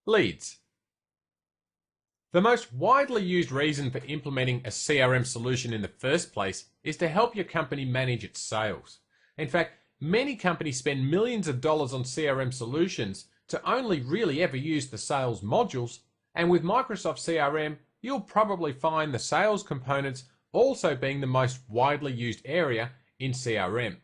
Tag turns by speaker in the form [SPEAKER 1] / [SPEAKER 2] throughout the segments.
[SPEAKER 1] Leads. The most widely used reason for implementing a CRM solution in the first place is to help your company manage its sales. In fact, many companies spend millions of dollars on CRM solutions to only really ever use the sales modules, and with Microsoft CRM, you'll probably find the sales components also being the most widely used area in CRM.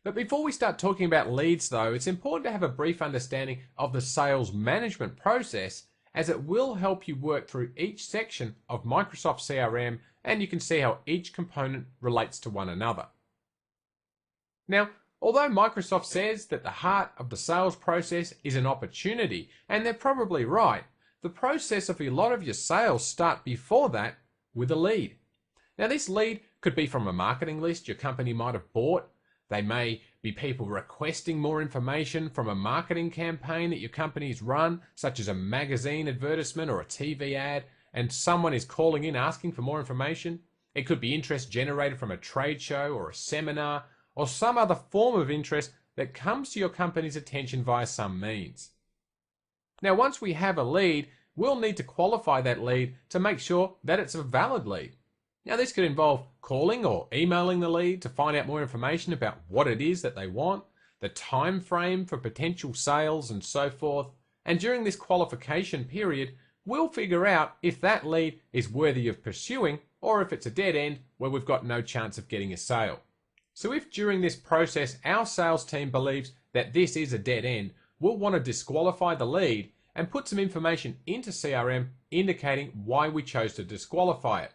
[SPEAKER 1] But before we start talking about leads though, it's important to have a brief understanding of the sales management process, as it will help you work through each section of Microsoft CRM and you can see how each component relates to one another. Now, although Microsoft says that the heart of the sales process is an opportunity, and they're probably right, the process of a lot of your sales start before that with a lead. Now, this lead could be from a marketing list your company might have bought. They may be people requesting more information from a marketing campaign that your company's run, such as a magazine advertisement or a TV ad, and someone is calling in asking for more information. It could be interest generated from a trade show or a seminar, or some other form of interest that comes to your company's attention via some means. Now, once we have a lead, we'll need to qualify that lead to make sure that it's a valid lead. Now, this could involve calling or emailing the lead to find out more information about what it is that they want, the time frame for potential sales, and so forth. And during this qualification period, we'll figure out if that lead is worthy of pursuing or if it's a dead end where we've got no chance of getting a sale. So if during this process our sales team believes that this is a dead end, we'll want to disqualify the lead and put some information into CRM indicating why we chose to disqualify it.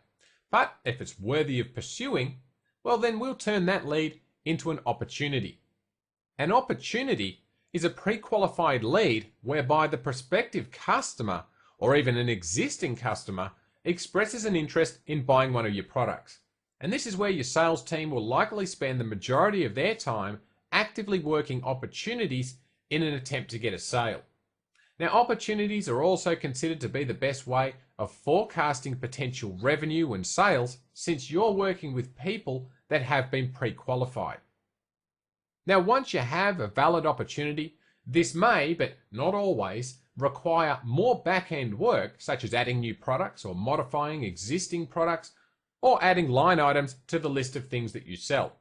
[SPEAKER 1] But if it's worthy of pursuing, well then we'll turn that lead into an opportunity. An opportunity is a pre-qualified lead whereby the prospective customer or even an existing customer expresses an interest in buying one of your products. And this is where your sales team will likely spend the majority of their time actively working opportunities in an attempt to get a sale. Now, opportunities are also considered to be the best way of forecasting potential revenue and sales, since you're working with people that have been pre-qualified. Now, once you have a valid opportunity, this may, but not always, require more back-end work, such as adding new products or modifying existing products, or adding line items to the list of things that you sell.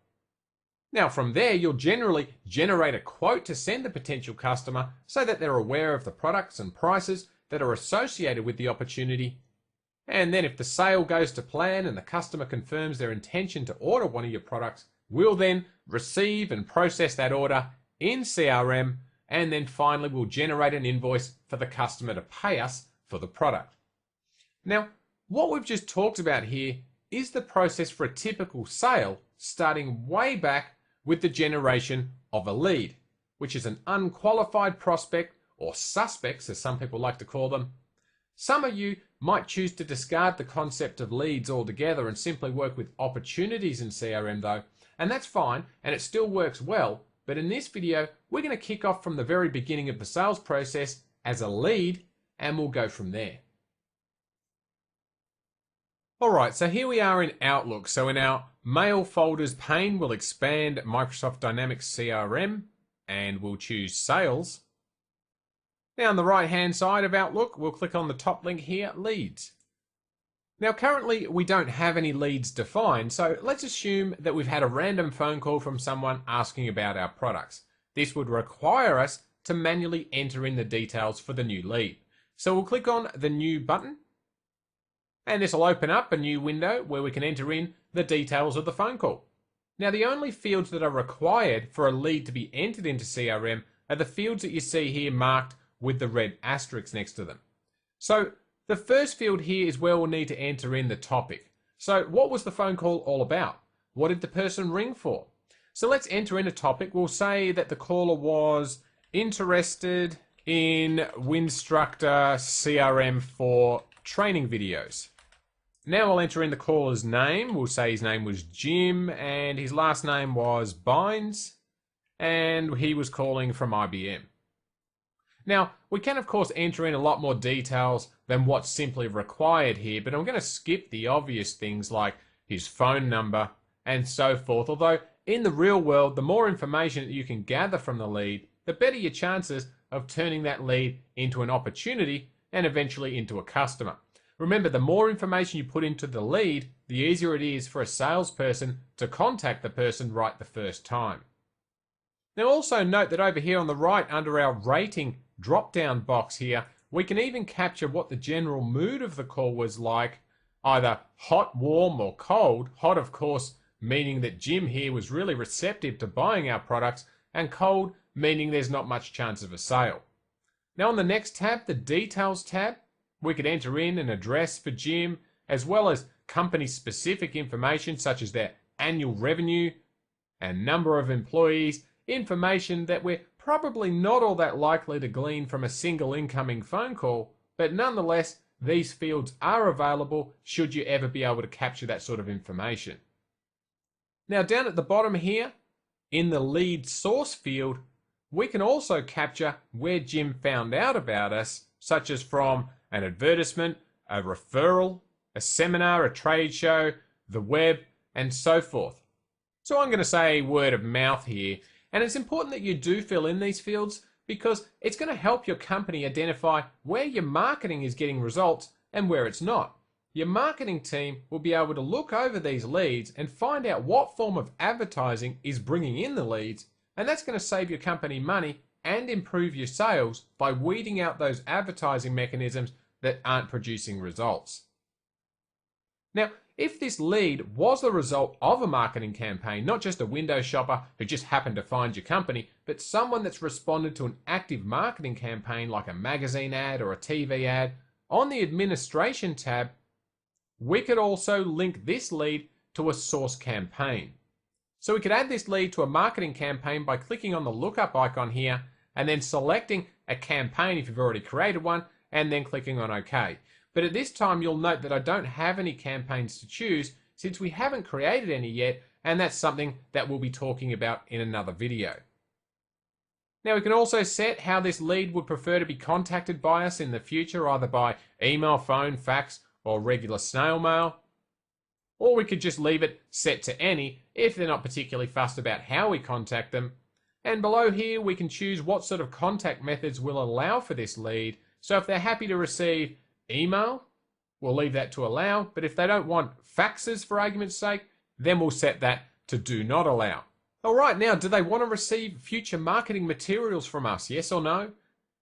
[SPEAKER 1] Now, from there, you'll generally generate a quote to send the potential customer so that they're aware of the products and prices that are associated with the opportunity. And then if the sale goes to plan and the customer confirms their intention to order one of your products, we'll then receive and process that order in CRM, and then finally we'll generate an invoice for the customer to pay us for the product. Now, what we've just talked about here is the process for a typical sale, starting way back with the generation of a lead, which is an unqualified prospect, or suspects as some people like to call them. Some of you might choose to discard the concept of leads altogether and simply work with opportunities in CRM though, and that's fine and it still works well, but in this video we're going to kick off from the very beginning of the sales process as a lead and we'll go from there. Alright, so here we are in Outlook. So in our Mail Folders pane, we'll expand Microsoft Dynamics CRM and we'll choose Sales. Now on the right hand side of Outlook, we'll click on the top link here, Leads. Now currently we don't have any leads defined, so let's assume that we've had a random phone call from someone asking about our products. This would require us to manually enter in the details for the new lead. So we'll click on the New button, and this will open up a new window where we can enter in the details of the phone call. Now the only fields that are required for a lead to be entered into CRM are the fields that you see here marked with the red asterisks next to them. So the first field here is where we'll need to enter in the topic. So what was the phone call all about? What did the person ring for? So let's enter in a topic. We'll say that the caller was interested in Winstructor CRM for training videos. Now I'll enter in the caller's name. We'll say his name was Jim and his last name was Bynes and he was calling from IBM. Now, we can of course enter in a lot more details than what's simply required here, but I'm going to skip the obvious things like his phone number and so forth, although in the real world, the more information that you can gather from the lead, the better your chances of turning that lead into an opportunity and eventually into a customer. Remember, the more information you put into the lead, the easier it is for a salesperson to contact the person right the first time. Now also note that over here on the right under our rating drop-down box here, we can even capture what the general mood of the call was like, either hot, warm, or cold. Hot, of course, meaning that Jim here was really receptive to buying our products, and cold, meaning there's not much chance of a sale. Now on the next tab, the Details tab, we could enter in an address for Jim, as well as company-specific information such as their annual revenue and number of employees, information that we're probably not all that likely to glean from a single incoming phone call, but nonetheless, these fields are available should you ever be able to capture that sort of information. Now down at the bottom here, in the lead source field, we can also capture where Jim found out about us, such as from an advertisement, a referral, a seminar, a trade show, the web, and so forth. So I'm going to say word of mouth here, and it's important that you do fill in these fields because it's going to help your company identify where your marketing is getting results and where it's not. Your marketing team will be able to look over these leads and find out what form of advertising is bringing in the leads, and that's going to save your company money and improve your sales by weeding out those advertising mechanisms that aren't producing results. Now, if this lead was the result of a marketing campaign, not just a window shopper who just happened to find your company, but someone that's responded to an active marketing campaign like a magazine ad or a TV ad, on the Administration tab, we could also link this lead to a source campaign. So we could add this lead to a marketing campaign by clicking on the lookup icon here and then selecting a campaign if you've already created one and then clicking on OK. But at this time you'll note that I don't have any campaigns to choose since we haven't created any yet, and that's something that we'll be talking about in another video. Now we can also set how this lead would prefer to be contacted by us in the future, either by email, phone, fax, or regular snail mail. Or we could just leave it set to any if they're not particularly fussed about how we contact them. And below here we can choose what sort of contact methods will allow for this lead. So if they're happy to receive email, we'll leave that to allow, but if they don't want faxes for argument's sake, then we'll set that to do not allow. Alright, now do they want to receive future marketing materials from us, yes or no?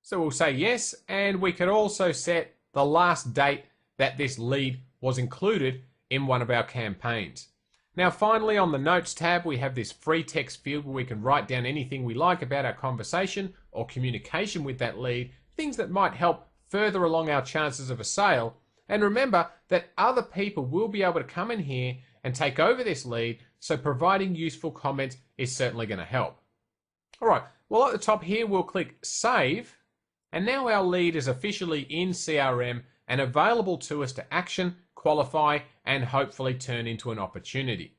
[SPEAKER 1] So we'll say yes, and we could also set the last date that this lead was included in one of our campaigns. Now finally, on the Notes tab, we have this free text field where we can write down anything we like about our conversation or communication with that lead, things that might help further along our chances of a sale. And remember that other people will be able to come in here and take over this lead, so providing useful comments is certainly going to help. Alright, well at the top here we'll click Save, and now our lead is officially in CRM and available to us to action, qualify, and hopefully turn into an opportunity.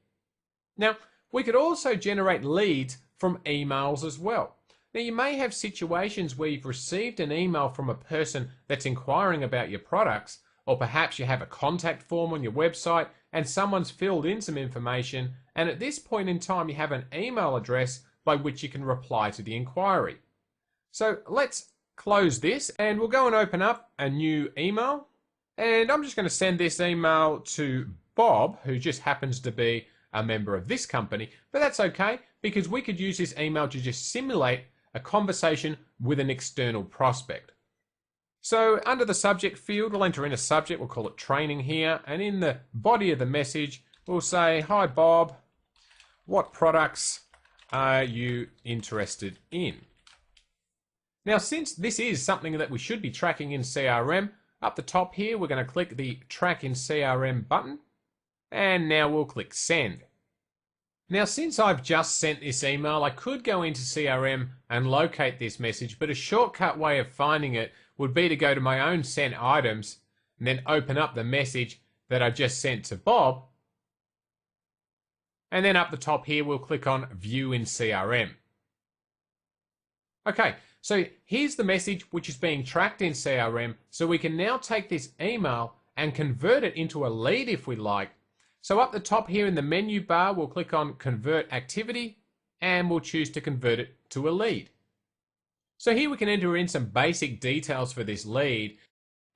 [SPEAKER 1] Now, we could also generate leads from emails as well. Now, you may have situations where you've received an email from a person that's inquiring about your products, or perhaps you have a contact form on your website and someone's filled in some information, and at this point in time you have an email address by which you can reply to the inquiry. So let's close this and we'll go and open up a new email, and I'm just going to send this email to Bob, who just happens to be a member of this company, but that's okay because we could use this email to just simulate a conversation with an external prospect. So under the subject field, we'll enter in a subject, we'll call it training here, and in the body of the message, we'll say, "Hi Bob, what products are you interested in?" Now, since this is something that we should be tracking in CRM, up the top here, we're going to click the Track in CRM button, and now we'll click Send. Now, since I've just sent this email, I could go into CRM and locate this message, but a shortcut way of finding it would be to go to my own sent items and then open up the message that I just sent to Bob. And then up the top here, we'll click on View in CRM. Okay, so here's the message which is being tracked in CRM, so we can now take this email and convert it into a lead if we like. So up the top here in the menu bar, we'll click on Convert Activity, and we'll choose to convert it to a lead. So here we can enter in some basic details for this lead,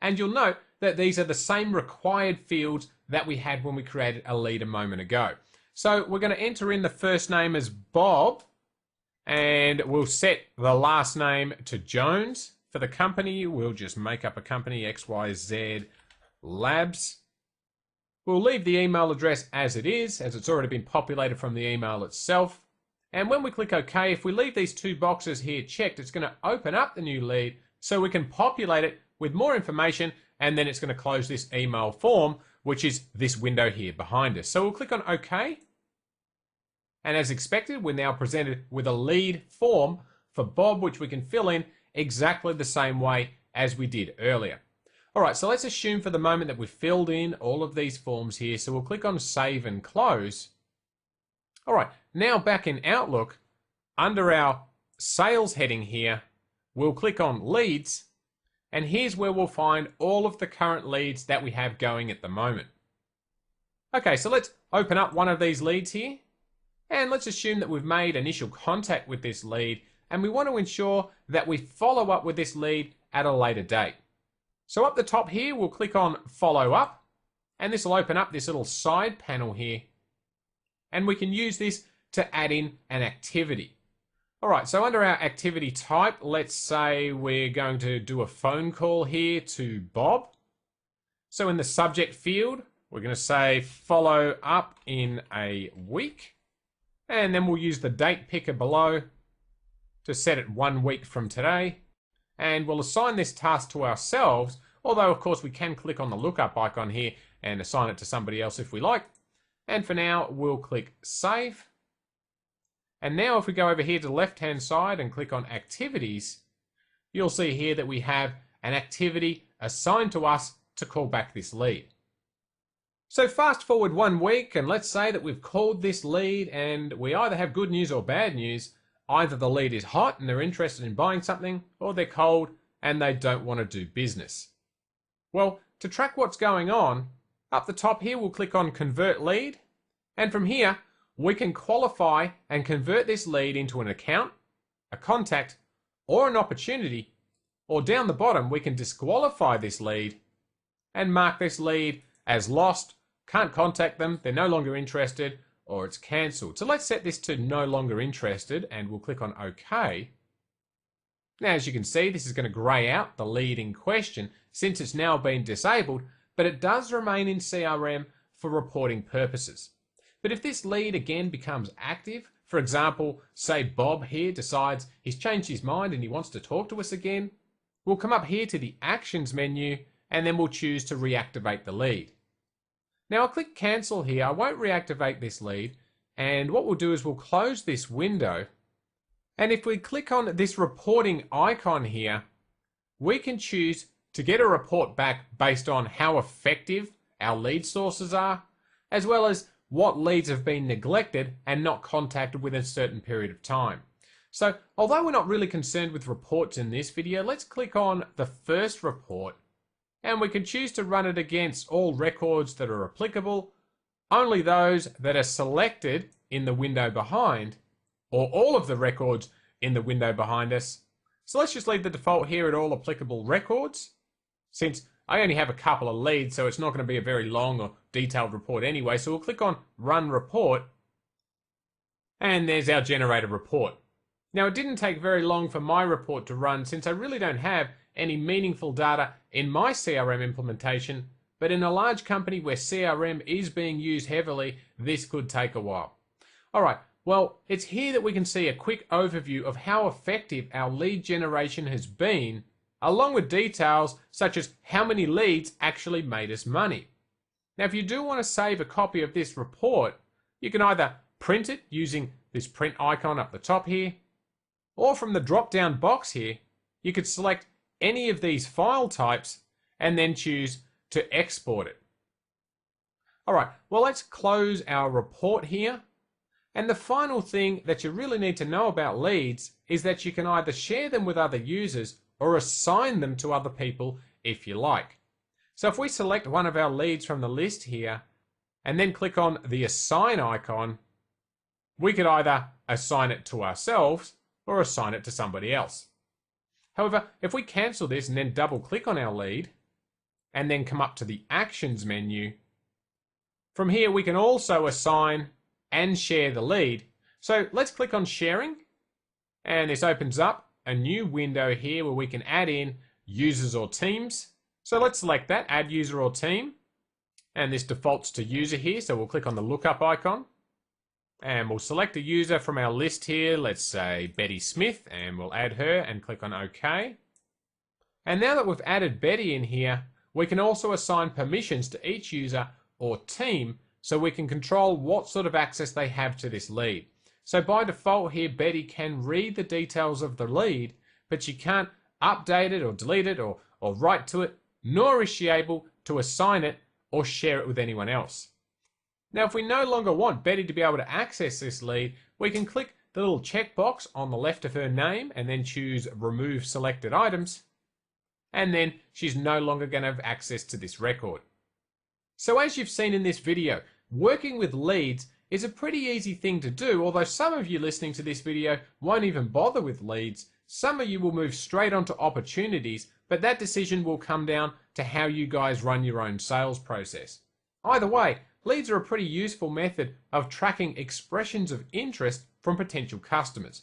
[SPEAKER 1] and you'll note that these are the same required fields that we had when we created a lead a moment ago. So we're going to enter in the first name as Bob, and we'll set the last name to Jones. For the company, we'll just make up a company, XYZ Labs. We'll leave the email address as it is, as it's already been populated from the email itself. And when we click OK, if we leave these two boxes here checked, it's going to open up the new lead so we can populate it with more information, and then it's going to close this email form, which is this window here behind us. So we'll click on OK. And as expected, we're now presented with a lead form for Bob, which we can fill in exactly the same way as we did earlier. All right, so let's assume for the moment that we've filled in all of these forms here. So we'll click on Save and Close. All right, now back in Outlook, under our Sales heading here, we'll click on Leads, and here's where we'll find all of the current leads that we have going at the moment. Okay, so let's open up one of these leads here, and let's assume that we've made initial contact with this lead, and we want to ensure that we follow up with this lead at a later date. So up the top here, we'll click on Follow Up, and this will open up this little side panel here, and we can use this to add in an activity. All right, so under our activity type, let's say we're going to do a phone call here to Bob. So in the subject field, we're going to say follow up in a week, and then we'll use the date picker below to set it 1 week from today, and we'll assign this task to ourselves, although of course we can click on the lookup icon here and assign it to somebody else if we like. And for now, we'll click Save. And now if we go over here to the left-hand side and click on Activities, you'll see here that we have an activity assigned to us to call back this lead. So fast forward 1 week, and let's say that we've called this lead and we either have good news or bad news. Either the lead is hot and they're interested in buying something, or they're cold and they don't want to do business. Well, to track what's going on, up the top here we'll click on Convert Lead, and from here we can qualify and convert this lead into an account, a contact, or an opportunity, or down the bottom we can disqualify this lead and mark this lead as lost, can't contact them, they're no longer interested, or it's cancelled. So let's set this to no longer interested, and we'll click on OK. Now as you can see, this is going to grey out the lead in question since it's now been disabled, but it does remain in CRM for reporting purposes. But if this lead again becomes active, for example, say Bob here decides he's changed his mind and he wants to talk to us again, we'll come up here to the Actions menu and then we'll choose to reactivate the lead. Now I'll click Cancel here. I won't reactivate this lead, and what we'll do is we'll close this window, and if we click on this reporting icon here, we can choose to get a report back based on how effective our lead sources are, as well as what leads have been neglected and not contacted within a certain period of time. So although we're not really concerned with reports in this video, let's click on the first report, and we can choose to run it against all records that are applicable, only those that are selected in the window behind, or all of the records in the window behind us. So let's just leave the default here at all applicable records, since I only have a couple of leads, so it's not going to be a very long or detailed report anyway. So we'll click on Run Report, and there's our generated report. Now it didn't take very long for my report to run, since I really don't have any meaningful data in my CRM implementation, but in a large company where CRM is being used heavily, this could take a while. All right, well, it's here that we can see a quick overview of how effective our lead generation has been, along with details such as how many leads actually made us money. Now, if you do want to save a copy of this report, you can either print it using this print icon up the top here, or from the drop-down box here, you could select any of these file types and then choose to export it. All right, well, let's close our report here. And the final thing that you really need to know about leads is that you can either share them with other users or assign them to other people if you like. So if we select one of our leads from the list here and then click on the assign icon, we could either assign it to ourselves or assign it to somebody else. However, if we cancel this and then double click on our lead, and then come up to the Actions menu, from here we can also assign and share the lead. So let's click on Sharing, and this opens up a new window here where we can add in users or teams. So let's select that, Add User or Team, and this defaults to User here, so we'll click on the lookup icon, and we'll select a user from our list here, let's say Betty Smith, and we'll add her and click on OK. And now that we've added Betty in here, we can also assign permissions to each user or team so we can control what sort of access they have to this lead. So by default here, Betty can read the details of the lead, but she can't update it or delete it or write to it, nor is she able to assign it or share it with anyone else. Now, if we no longer want Betty to be able to access this lead, we can click the little checkbox on the left of her name and then choose Remove Selected Items. And then she's no longer going to have access to this record. So as you've seen in this video, working with leads is a pretty easy thing to do, although some of you listening to this video won't even bother with leads. Some of you will move straight onto opportunities, but that decision will come down to how you guys run your own sales process. Either way, leads are a pretty useful method of tracking expressions of interest from potential customers.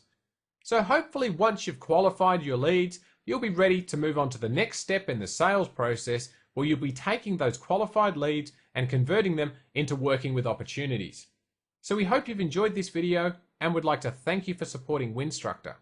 [SPEAKER 1] So hopefully once you've qualified your leads, you'll be ready to move on to the next step in the sales process where you'll be taking those qualified leads and converting them into working with opportunities. So we hope you've enjoyed this video and would like to thank you for supporting Winstructor.